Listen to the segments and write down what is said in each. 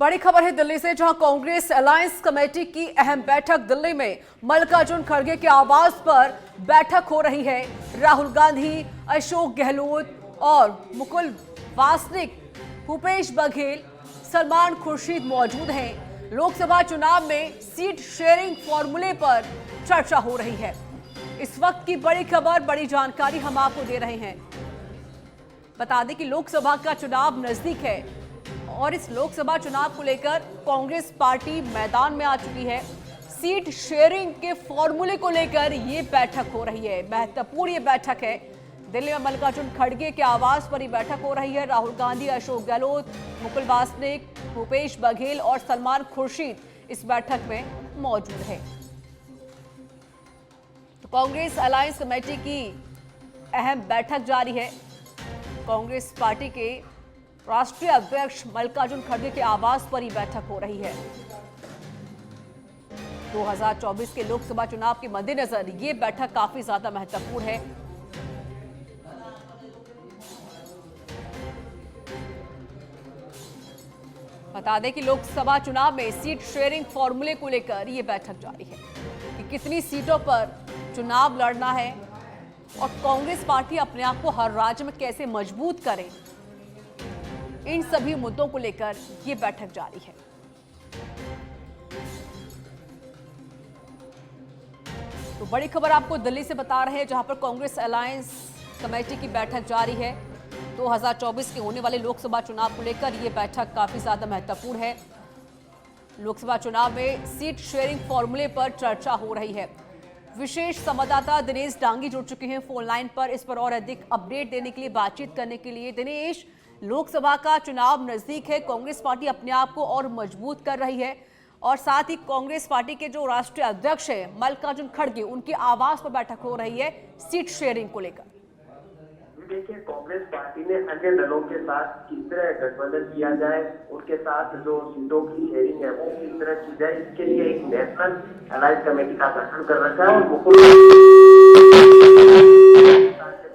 बड़ी खबर है दिल्ली से, जहां कांग्रेस अलायंस कमेटी की अहम बैठक दिल्ली में मल्लिकार्जुन खड़गे के आवास पर बैठक हो रही है। राहुल गांधी, अशोक गहलोत और मुकुल वासनिक, भूपेश बघेल, सलमान खुर्शीद मौजूद हैं। लोकसभा चुनाव में सीट शेयरिंग फॉर्मूले पर चर्चा हो रही है। इस वक्त की बड़ी खबर, बड़ी जानकारी हम आपको दे रहे हैं। बता दें कि लोकसभा का चुनाव नजदीक है और इस लोकसभा चुनाव को लेकर कांग्रेस पार्टी मैदान में आ चुकी है। सीट शेयरिंग के फॉर्मूले को लेकर ये बैठक हो रही है। महत्वपूर्ण ये बैठक है। दिल्ली में मल्लिकार्जुन खड़गे के आवास पर ही बैठक हो रही है। राहुल गांधी, अशोक गहलोत, मुकुल वासनिक, भूपेश बघेल और सलमान खुर्शीद इस बैठक में मौजूद है। तो कांग्रेस अलायंस कमेटी की अहम बैठक जारी है। कांग्रेस पार्टी के राष्ट्रीय अध्यक्ष मल्लिकार्जुन खड़गे के आवास पर ही बैठक हो रही है। 2024 के लोकसभा चुनाव के मद्देनजर ये बैठक काफी ज्यादा महत्वपूर्ण है। बता दें कि लोकसभा चुनाव में सीट शेयरिंग फॉर्मूले को लेकर यह बैठक जारी है कि कितनी सीटों पर चुनाव लड़ना है और कांग्रेस पार्टी अपने आप को हर राज्य में कैसे मजबूत करे। इन सभी मुद्दों को लेकर यह बैठक जारी है। तो बड़ी खबर आपको दिल्ली से बता रहे हैं, जहां पर कांग्रेस अलायंस कमेटी की बैठक जारी है। 2024 के होने वाले लोकसभा चुनाव को लेकर यह बैठक काफी ज्यादा महत्वपूर्ण है। लोकसभा चुनाव में सीट शेयरिंग फॉर्मूले पर चर्चा हो रही है। विशेष संवाददाता दिनेश डांगी जुड़ चुके हैं फोन लाइन पर, इस पर और अधिक अपडेट देने के लिए, बातचीत करने के लिए। दिनेश, लोकसभा का चुनाव नजदीक है, कांग्रेस पार्टी अपने आप को और मजबूत कर रही है और साथ ही कांग्रेस पार्टी के जो राष्ट्रीय अध्यक्ष है मल्लिकार्जुन खड़गे, उनके आवास पर बैठक हो रही है सीट शेयरिंग को लेकर। देखिए, कांग्रेस पार्टी ने अन्य दलों के साथ किस तरह गठबंधन किया जाए, उनके साथ जो सीटों की शेयरिंग है वो किस तरह की जाए, इसके लिए एक नेशनल अलायंस कमेटी का गठन कर रखा है। और मुकुल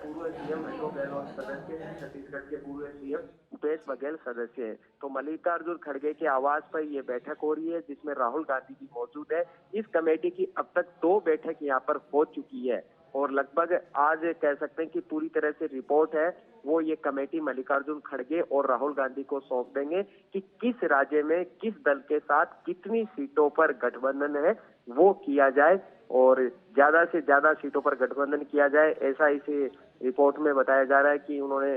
पूर्व सीएम अशोक गहलोत सदस्य हैं, छत्तीसगढ़ के पूर्व सीएम भूपेश बघेल सदस्य हैं। तो मल्लिकार्जुन खड़गे के आवास पर यह बैठक हो रही है, जिसमें राहुल गांधी भी मौजूद है। इस कमेटी की अब तक 2 बैठक यहाँ पर हो चुकी है और लगभग आज कह सकते हैं कि पूरी तरह से रिपोर्ट है वो ये कमेटी मल्लिकार्जुन खड़गे और राहुल गांधी को सौंप देंगे कि किस राज्य में किस दल के साथ कितनी सीटों पर गठबंधन है वो किया जाए और ज्यादा से ज्यादा सीटों पर गठबंधन किया जाए, ऐसा इस रिपोर्ट में बताया जा रहा है कि उन्होंने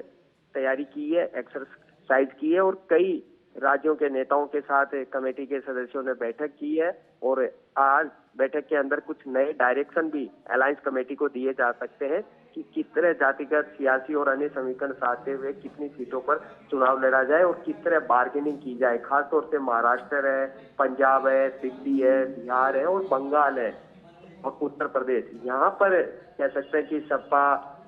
तैयारी की है, एक्सरसाइज की है और कई राज्यों के नेताओं के साथ कमेटी के सदस्यों ने बैठक की है। और आज बैठक के अंदर कुछ नए डायरेक्शन भी अलायंस कमेटी को दिए जा सकते हैं कि किस तरह जातिगत, सियासी और अन्य समीकरण साधते हुए कितनी सीटों पर चुनाव लड़ा जाए और किस तरह बार्गेनिंग की जाए। खासतौर से महाराष्ट्र है, पंजाब है, दिल्ली है, बिहार है और बंगाल है और उत्तर प्रदेश, यहाँ पर कह सकते हैं कि सपा,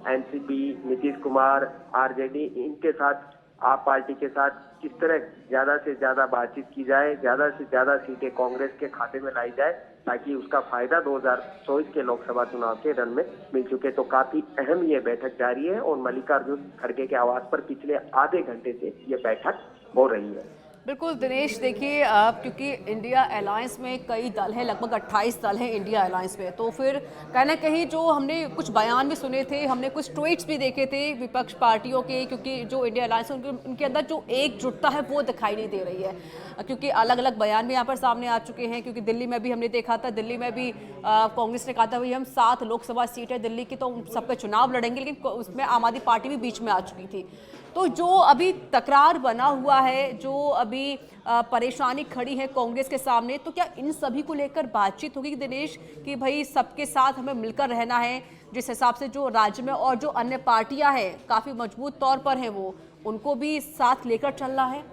एनसीपी, नीतीश कुमार, आरजेडी, इनके साथ आप पार्टी के साथ किस तरह ज्यादा से ज्यादा बातचीत की जाए, ज्यादा से ज्यादा सीटें कांग्रेस के खाते में लाई जाए ताकि उसका फायदा 2024 के लोकसभा चुनाव के रन में मिल चुके। तो काफी अहम ये बैठक जारी है और मल्लिकार्जुन खड़गे के आवास पर पिछले आधे घंटे से ये बैठक हो रही है। बिल्कुल दिनेश, देखिए क्योंकि इंडिया अलायंस में कई दल हैं, लगभग 28 दल हैं इंडिया अलायंस में, तो फिर कहीं ना कहीं जो हमने कुछ बयान भी सुने थे, हमने कुछ ट्वीट्स भी देखे थे विपक्ष पार्टियों के, क्योंकि जो इंडिया अलायंस है उनके अंदर जो एकजुटता है वो दिखाई नहीं दे रही है, क्योंकि अलग अलग बयान भी यहाँ पर सामने आ चुके हैं। क्योंकि दिल्ली में भी हमने देखा था, दिल्ली में भी कांग्रेस ने कहा था भाई हम 7 लोकसभा सीट है दिल्ली की, तो सब पे चुनाव लड़ेंगे, लेकिन उसमें आम आदमी पार्टी भी बीच में आ चुकी थी। तो जो अभी तकरार बना हुआ है, जो अभी परेशानी खड़ी है कांग्रेस के सामने, तो क्या इन सभी को लेकर बातचीत होगी दिनेश कि भाई सबके साथ हमें मिलकर रहना है, जिस हिसाब से जो राज्य में और जो अन्य पार्टियां हैं काफी मजबूत तौर पर हैं वो, उनको भी साथ लेकर चलना है?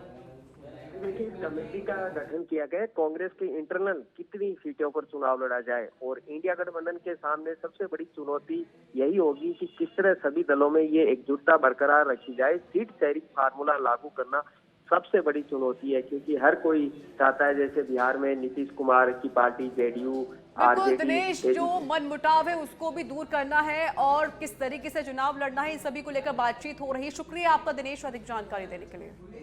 देखिए, कमेटी का गठन किया गया, कांग्रेस के इंटरनल कितनी सीटों पर चुनाव लड़ा जाए और इंडिया गठबंधन के सामने सबसे बड़ी चुनौती यही होगी कि किस तरह सभी दलों में ये एकजुटता बरकरार रखी जाए। सीट शेयरिंग फार्मूला लागू करना सबसे बड़ी चुनौती है, क्योंकि हर कोई चाहता है, जैसे बिहार में नीतीश कुमार की पार्टी जेडीयू, बिल्कुल दिनेश, जो मनमुटाव है उसको भी दूर करना है और किस तरीके से चुनाव लड़ना है, इन सभी को लेकर बातचीत हो रही है। शुक्रिया आपका दिनेश, अधिक जानकारी देने के लिए।